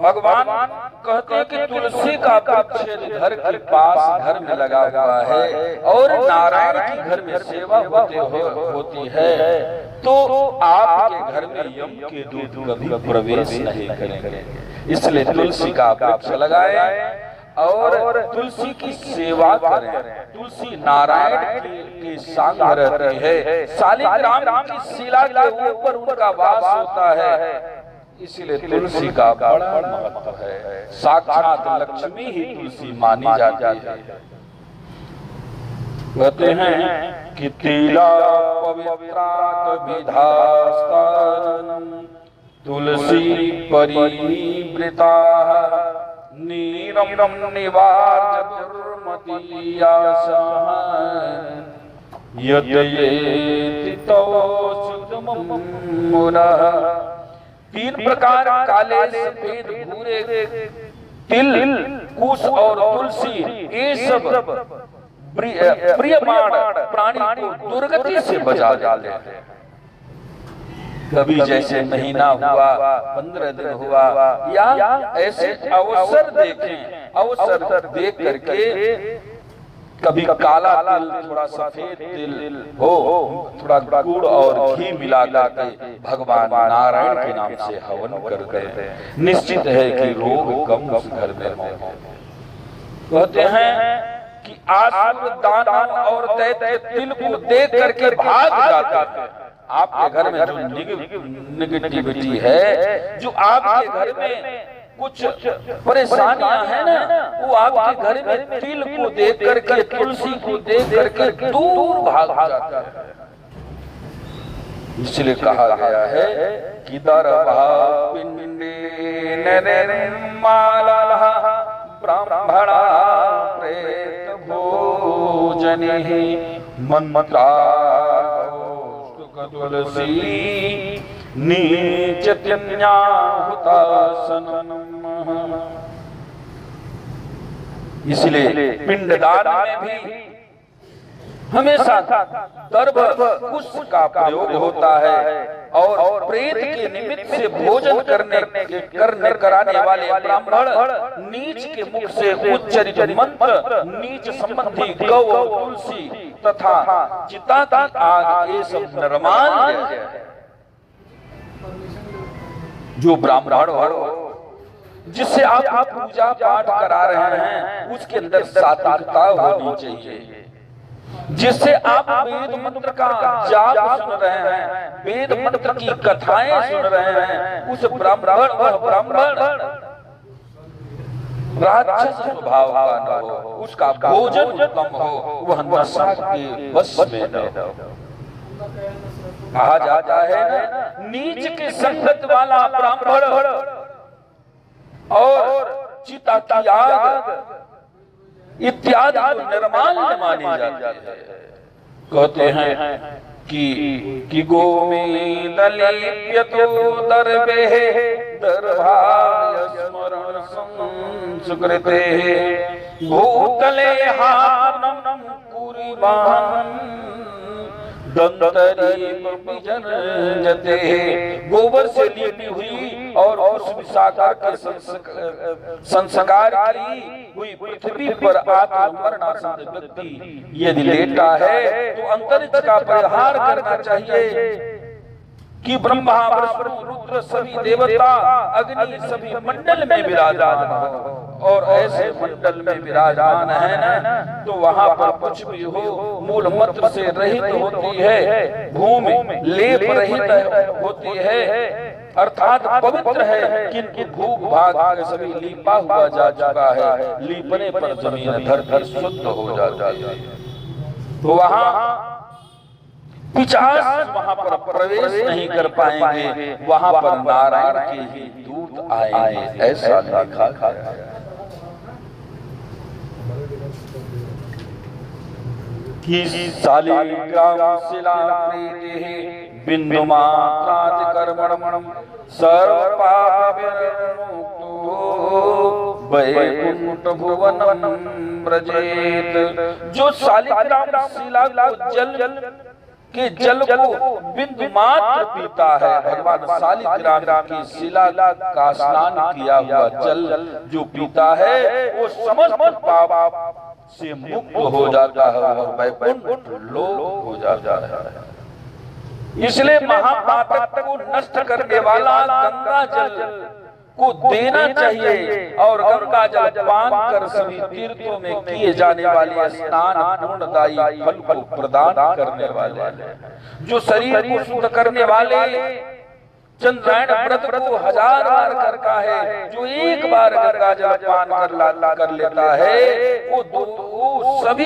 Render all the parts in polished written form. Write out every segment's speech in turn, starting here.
भगवान कहते हैं कि तुलसी का वृक्ष घर के पास घर में लगा हुआ है और नारायण की घर में सेवा होती है, तो आपके घर में यम के दूत कभी प्रवेश नहीं करेंगे। इसलिए तुलसी का वृक्ष लगाएं और तुलसी की सेवा करें। तुलसी नारायण के संग रहती है, शालिग्राम की शिला के ऊपर उनका वास होता है, इसलिए तुलसी का बड़ा महत्व है। साक्षात लक्ष्मी ही तुलसी मानी जाती है। कहते हैं कि तिला पवित्रात विधास्तानम तुलसी परिवृता नीरम निवार्य दुर्मतीया यतयेति शुद्धमं मुनः। तीन प्रकार काले सफेद भूरे तिल कुश और तुलसी, ये सब प्रियमान प्राणी को दुर्गति से बचा जाते हैं। कभी जैसे महीना हुआ, 15 दिन हुआ, या ऐसे अवसर देखें, अवसर देख करके कभी काला तिल, थोड़ा सफेद तिल हो, थोड़ा गुड़ और घी मिला करके भगवान नारायण के नाम से हवन करते हैं। निश्चित है कि रोग कम उस घर में हो। कहते हैं कि आसुर दानव और दैत्य तिल को देख करके भाग जाते हैं। आपके घर में जो निगेटिविटी है, जो आपके घर में कुछ परेशानियां हैं ना, वो आपके घर में तिल को देख करके, तुलसी को देख करके दूर भाग जाता है। इसलिए कहा गया है कि दरभा पिंडे निर्माला ब्राह्मणा प्रेत भोजने मंत्रा तुलसी नीचत्यन्याहुतासनम्। इसलिए पिंडदान में भी हमेशा दर्भ पुष्प का प्रयोग होता है, और प्रेत के निमित्त से भोजन कराने वाले ब्राह्मण नीच के मुख से उच्चरित मंत्र, नीच संबंधी गौ और तुलसी तथा चिता की आग, ये सब निर्माण है। जो ब्राह्मण हो, जिससे आप पूजा पाठ करा रहे हैं, उसके अंदर सात्विकता होनी चाहिए। जिससे आप वेद मंत्र का जाप सुन रहे हैं, वेद मंत्र की कथाएं सुन रहे हैं, उस ब्राह्मण राक्षस स्वभाव का न हो, उसका भोजन उत्तम हो, वह नशा के वश में न हो। कहा जाता है ना, नीच के संगत वाला ब्राह्मण और चिता की आग इत्यादि को निर्माल्य मानी जाती है। कहते हैं कि गोमेदलिप्यतो दर्भे दर्भाय स्मरण संस्कृते भूतले हानम कुरिवान दंतरीजते। गोबर से लिपी हुई और उस विशाखा के संस्कार की हुई पृथ्वी पर आत्मरणासन व्यक्ति यदि लेटा है, तो अंतरिक्ष का परिहार करना चाहिए कि ब्रह्मा विष्णु रुद्र सभी देवता अग्नि सभी मंडल में विराजमान हो। और ऐसे मंडल में विराजमान है ना, तो वहां पर कुछ भी हो, मूल मंत्र से रहित होती है, भूमि लेप रहित होती है, अर्थात पवित्र है, किंतु भूख भाग सभी लीपा हुआ जा चुका है। लीपने पर जमीन धरती शुद्ध हो जाती है। तो वहां पिशाच वहां पर प्रवेश नहीं कर पाएंगे, वहां पर नारायण के ही दूत आएंगे, ऐसा लिखा गया है। कि शालिग्राम शिला प्रीतिः बिंदु मात्राति कर्मणं सर्व पाप विमुक्तो वैकुंठ भुवनं व्रजेत। जो शालिग्राम शिला को जल कि जल को बिंदु मात्र पीता है, भगवान शालिग्राम की शिला का स्नान किया हुआ जल जो पीता है वो समस्त पाप से मुक्त हो जाता है और वैकुंठ लोक हो जाता है। इसलिए महापातक को नष्ट करने वाला गंगा जल को देना चाहिए और गंगा जल पान कर सभी तीर्थों में किए जाने वाले स्नान पूर्णदायी फल को प्रदान करने वाले, जो शरीर को शुद्ध करने वाले चंद्रायण व्रत को 1000 बार करता है, जो एक बार गंगा जल पान कर लेता है वो सभी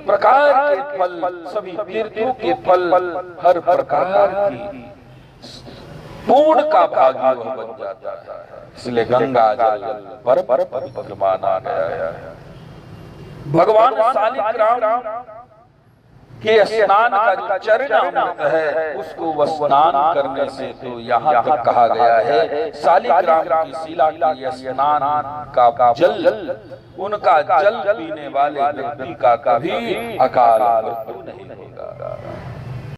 प्रकार के फल, सभी तीर्थों के फल, हर प्रकार की पूर्ण का भागी वह बन जाता है। इसलिए गंगा जल पर पवित्र माना गया है। भगवान शालिग्राम के स्नान का जो चरणामृत है उसको वह स्नान करने से तो यहाँ तक कहा गया है शालिग्राम की शिला की स्नान का जल, उनका जल पीने वाले व्यक्ति का कभी अकाल मृत्यु नहीं होगा।